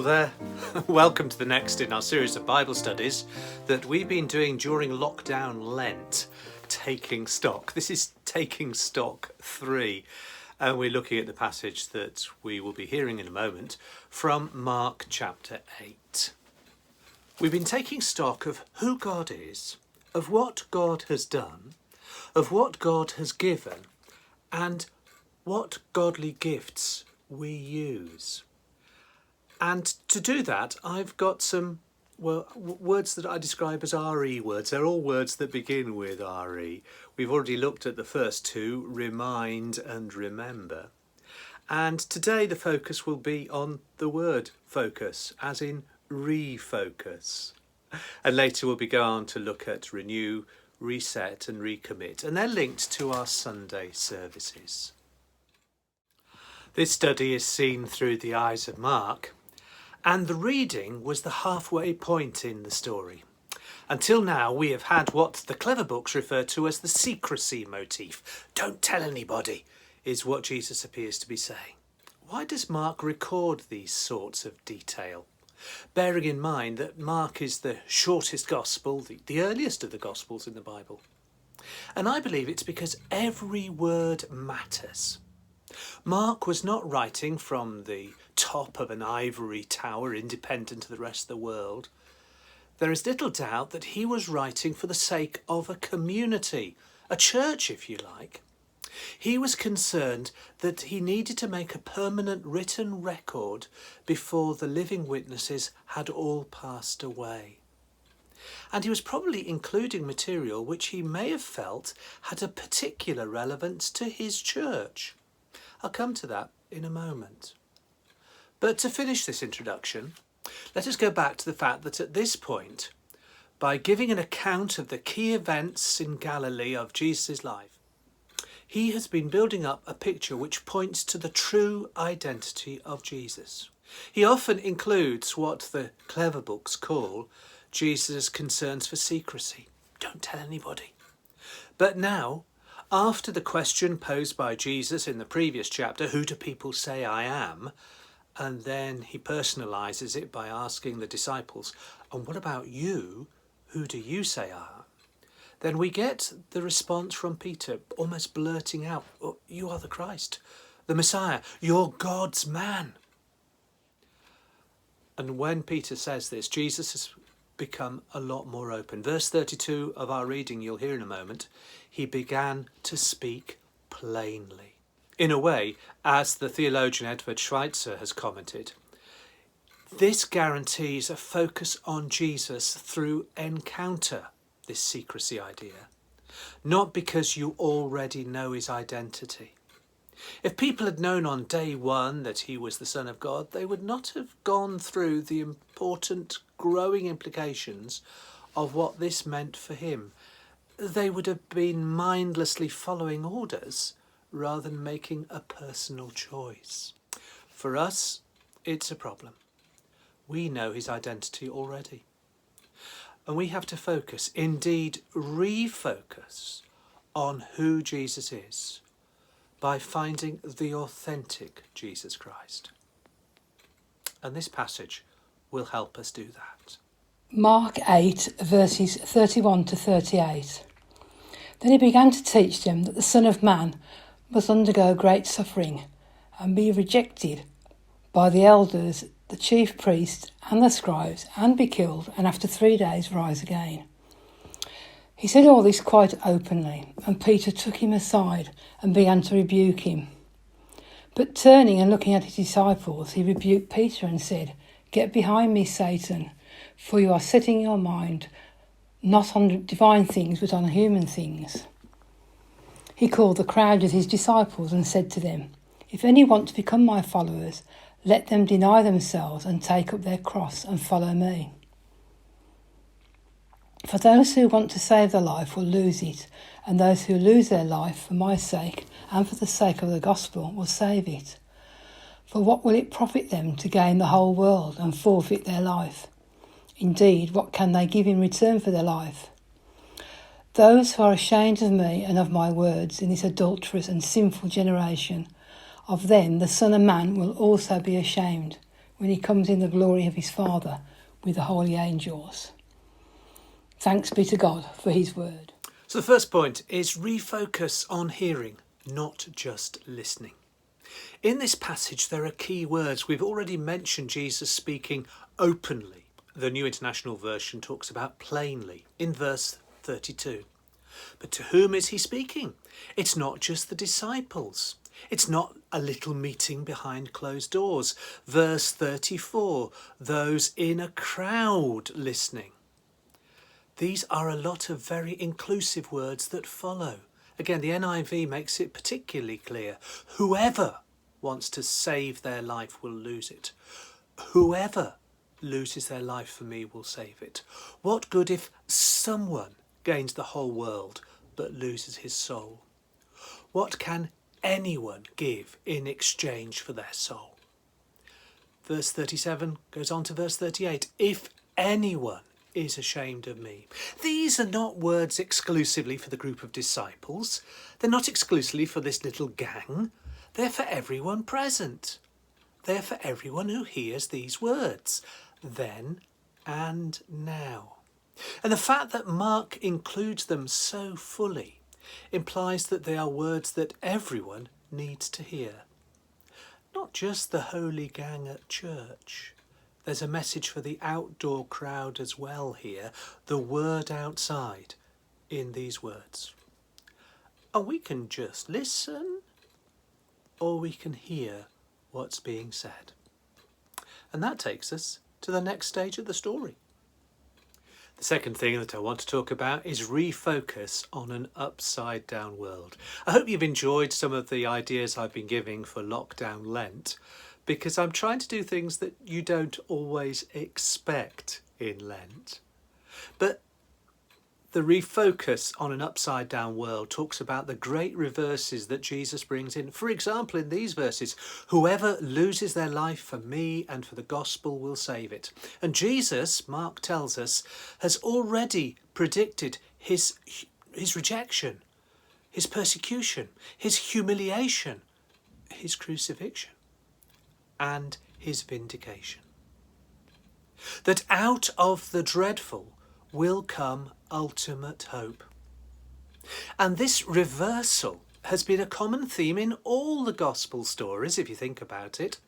there. Welcome to the next in our series of Bible studies that we've been doing during lockdown Lent, Taking Stock. This is Taking Stock 3, and we're looking at the passage that we will be hearing in a moment from Mark chapter 8. We've been taking stock of who God is, of what God has done, of what God has given, and what godly gifts we use. And to do that, I've got some words that I describe as RE words. They're all words that begin with RE. We've already looked at the first two, remind and remember. And today the focus will be on the word focus, as in refocus. And later we'll be going on to look at renew, reset and recommit. And they're linked to our Sunday services. This study is seen through the eyes of Mark. And the reading was the halfway point in the story. Until now, we have had what the clever books refer to as the secrecy motif. Don't tell anybody, is what Jesus appears to be saying. Why does Mark record these sorts of detail? Bearing in mind that Mark is the shortest gospel, the earliest of the gospels in the Bible. And I believe it's because every word matters. Mark was not writing from the top of an ivory tower independent of the rest of the world. There is little doubt that he was writing for the sake of a community, a church if you like. He was concerned that he needed to make a permanent written record before the living witnesses had all passed away. And he was probably including material which he may have felt had a particular relevance to his church. I'll come to that in a moment. But to finish this introduction, let us go back to the fact that at this point, by giving an account of the key events in Galilee of Jesus' life, he has been building up a picture which points to the true identity of Jesus. He often includes what the clever books call Jesus' concerns for secrecy. Don't tell anybody. But now, after the question posed by Jesus in the previous chapter, who do people say I am? And then he personalises it by asking the disciples, and what about you? Who do you say I am? Then we get the response from Peter, almost blurting out, oh, you are the Christ, the Messiah, you're God's man. And when Peter says this, Jesus has become a lot more open. Verse 32 of our reading, you'll hear in a moment, he began to speak plainly. In a way, as the theologian Edward Schweitzer has commented, this guarantees a focus on Jesus through encounter, this secrecy idea, not because you already know his identity. If people had known on day one that he was the Son of God, they would not have gone through the important growing implications of what this meant for him. They would have been mindlessly following orders rather than making a personal choice. For us, it's a problem. We know his identity already. And we have to focus, indeed refocus, on who Jesus is by finding the authentic Jesus Christ. And this passage will help us do that. Mark 8, verses 31 to 38. Then he began to teach them that the Son of Man must undergo great suffering and be rejected by the elders, the chief priests and the scribes, and be killed, and after 3 days rise again. He said all this quite openly, and Peter took him aside and began to rebuke him. But turning and looking at his disciples, he rebuked Peter and said, "Get behind me, Satan, for you are setting your mind not on divine things but on human things." He called the crowd as his disciples and said to them, "If any want to become my followers, let them deny themselves and take up their cross and follow me. For those who want to save their life will lose it, and those who lose their life for my sake and for the sake of the gospel will save it. For what will it profit them to gain the whole world and forfeit their life? Indeed, what can they give in return for their life? Those who are ashamed of me and of my words in this adulterous and sinful generation, of them the Son of Man will also be ashamed when he comes in the glory of his Father with the holy angels. Thanks be to God for his word. So the first point is refocus on hearing, not just listening. In this passage, there are key words. We've already mentioned Jesus speaking openly. The New International Version talks about plainly in verse 32. But to whom is he speaking? It's not just the disciples. It's not a little meeting behind closed doors. Verse 34, those in a crowd listening. These are a lot of very inclusive words that follow. Again, the NIV makes it particularly clear. Whoever wants to save their life will lose it. Whoever loses their life for me will save it. What good if someone gains the whole world but loses his soul? What can anyone give in exchange for their soul? Verse 37 goes on to verse 38. If anyone is ashamed of me. These are not words exclusively for the group of disciples. They're not exclusively for this little gang. They're for everyone present. They're for everyone who hears these words, then and now. And the fact that Mark includes them so fully implies that they are words that everyone needs to hear. Not just the holy gang at church. There's a message for the outdoor crowd as well here, the word outside in these words. And we can just listen, or we can hear what's being said. And that takes us to the next stage of the story. The second thing that I want to talk about is refocus on an upside down world. I hope you've enjoyed some of the ideas I've been giving for lockdown Lent, because I'm trying to do things that you don't always expect in Lent. But the refocus on an upside down world talks about the great reverses that Jesus brings in. For example, in these verses, whoever loses their life for me and for the gospel will save it. And Jesus, Mark tells us, has already predicted his rejection, his persecution, his humiliation, his crucifixion, and his vindication. That out of the dreadful will come ultimate hope. And this reversal has been a common theme in all the gospel stories, if you think about it.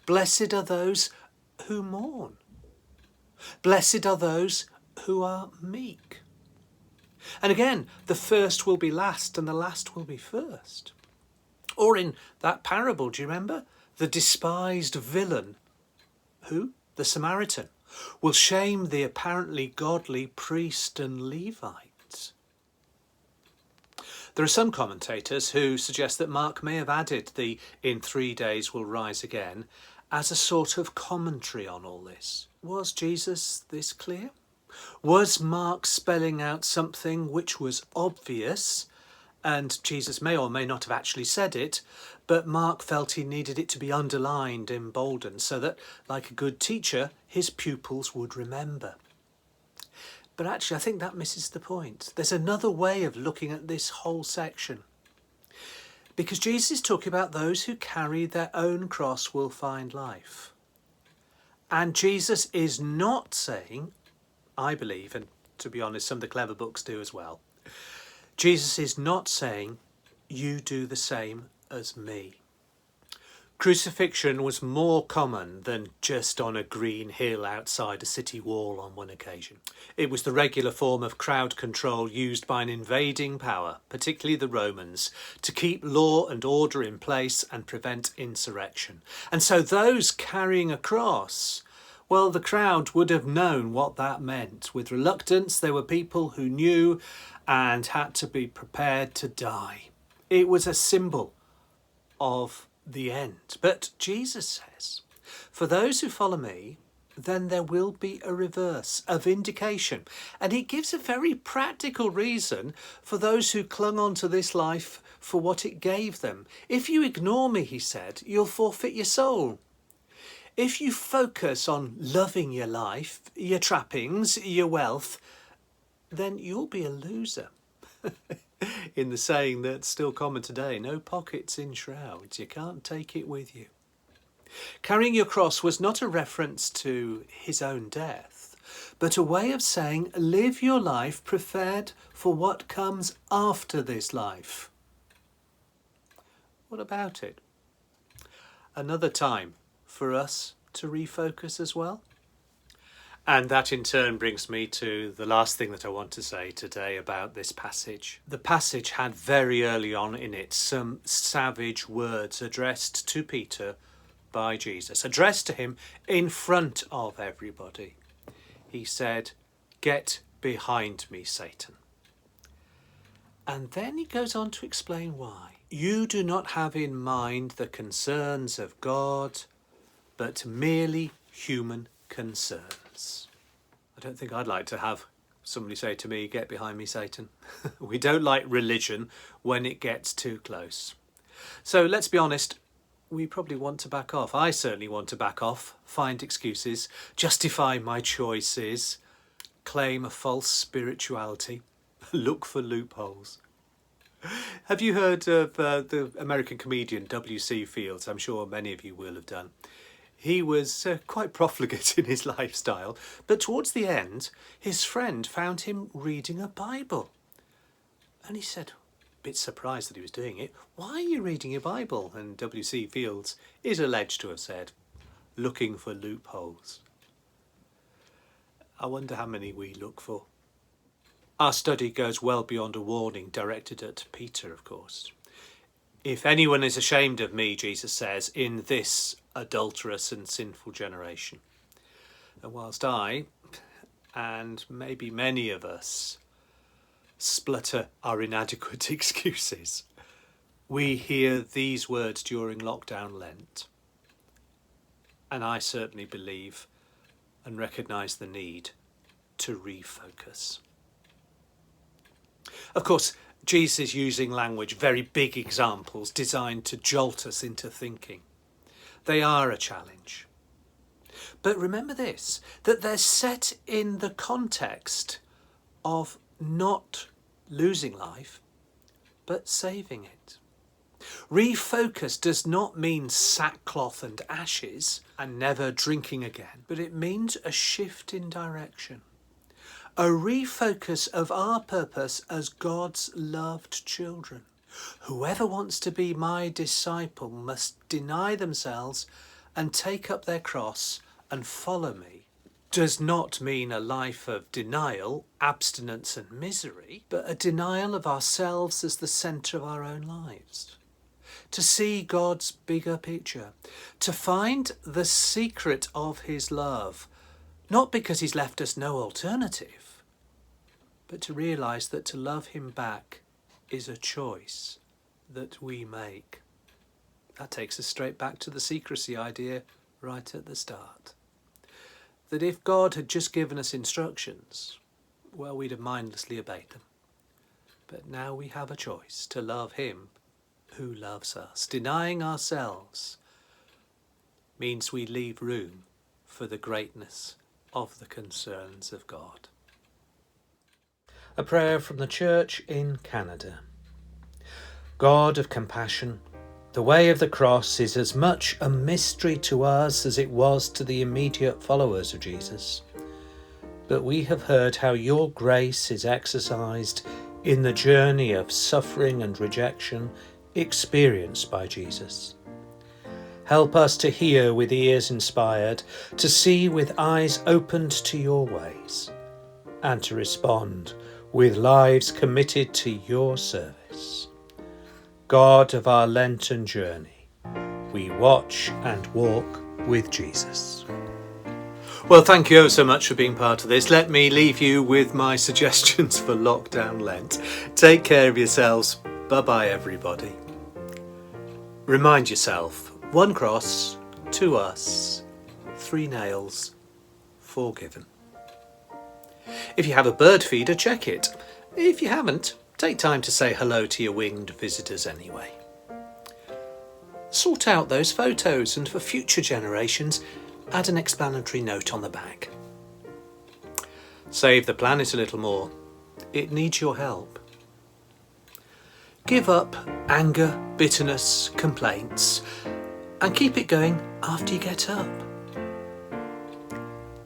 Blessed are those who mourn. Blessed are those who are meek. And again, the first will be last and the last will be first. Or in that parable, do you remember? The despised villain, who? The Samaritan, will shame the apparently godly priest and Levite. There are some commentators who suggest that Mark may have added the "in 3 days will rise again" as a sort of commentary on all this. Was Jesus this clear? Was Mark spelling out something which was obvious, and Jesus may or may not have actually said it, but Mark felt he needed it to be underlined, emboldened, so that, like a good teacher, his pupils would remember? But actually, I think that misses the point. There's another way of looking at this whole section. Because Jesus is talking about those who carry their own cross will find life. And Jesus is not saying, I believe, and to be honest, some of the clever books do as well, Jesus is not saying, you do the same as me. Crucifixion was more common than just on a green hill outside a city wall on one occasion. It was the regular form of crowd control used by an invading power, particularly the Romans, to keep law and order in place and prevent insurrection. And so those carrying a cross, well, the crowd would have known what that meant. With reluctance, there were people who knew and had to be prepared to die. It was a symbol of the end. But Jesus says, for those who follow me, then there will be a reverse, a vindication. And he gives a very practical reason for those who clung on to this life for what it gave them. If you ignore me, he said, you'll forfeit your soul. If you focus on loving your life, your trappings, your wealth, then you'll be a loser. In the saying that's still common today, no pockets in shrouds, you can't take it with you. Carrying your cross was not a reference to his own death, but a way of saying live your life prepared for what comes after this life. What about it? Another time for us to refocus as well? And that in turn brings me to the last thing that I want to say today about this passage. The passage had very early on in it some savage words addressed to Peter by Jesus, addressed to him in front of everybody. He said, "Get behind me, Satan." And then he goes on to explain why. You do not have in mind the concerns of God, but merely human concerns. I don't think I'd like to have somebody say to me, "Get behind me, Satan." We don't like religion when it gets too close. So let's be honest, we probably want to back off. I certainly want to back off, find excuses, justify my choices, claim a false spirituality, look for loopholes. Have you heard of the American comedian W.C. Fields? I'm sure many of you will have done. He was quite profligate in his lifestyle, but towards the end, his friend found him reading a Bible. And he said, a bit surprised that he was doing it, "Why are you reading your Bible?" And W.C. Fields is alleged to have said, "Looking for loopholes." I wonder how many we look for. Our study goes well beyond a warning directed at Peter, of course. If anyone is ashamed of me, Jesus says, in this adulterous and sinful generation. And whilst I, and maybe many of us, splutter our inadequate excuses, we hear these words during lockdown Lent. And I certainly believe and recognise the need to refocus. Of course, Jesus is using language, very big examples designed to jolt us into thinking. They are a challenge. But remember this, that they're set in the context of not losing life, but saving it. Refocus does not mean sackcloth and ashes and never drinking again, but it means a shift in direction. A refocus of our purpose as God's loved children. Whoever wants to be my disciple must deny themselves and take up their cross and follow me. Does not mean a life of denial, abstinence and misery, but a denial of ourselves as the centre of our own lives. To see God's bigger picture, to find the secret of his love, not because he's left us no alternative, but to realise that to love him back is a choice that we make. That takes us straight back to the secrecy idea right at the start. That if God had just given us instructions, well, we'd have mindlessly obeyed them. But now we have a choice to love him who loves us. Denying ourselves means we leave room for the greatness of the concerns of God. A prayer from the Church in Canada. God of compassion, the way of the cross is as much a mystery to us as it was to the immediate followers of Jesus. But we have heard how your grace is exercised in the journey of suffering and rejection experienced by Jesus. Help us to hear with ears inspired, to see with eyes opened to your ways, and to respond with lives committed to your service. God of our Lenten journey, we watch and walk with Jesus. Well, thank you so much for being part of this. Let me leave you with my suggestions for lockdown Lent. Take care of yourselves. Bye-bye, everybody. Remind yourself, 1 cross, 2 us, 3 nails, forgiven. If you have a bird feeder, check it. If you haven't, take time to say hello to your winged visitors anyway. Sort out those photos and for future generations, add an explanatory note on the back. Save the planet a little more. It needs your help. Give up anger, bitterness, complaints, and keep it going after you get up.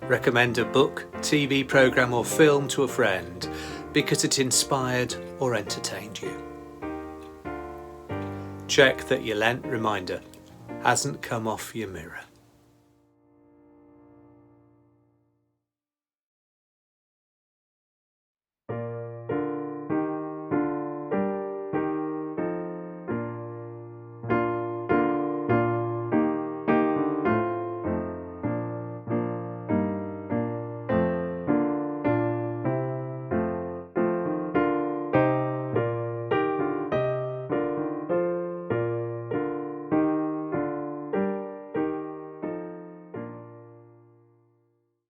Recommend a book, TV programme or film to a friend because it inspired or entertained you. Check that your Lent reminder hasn't come off your mirror.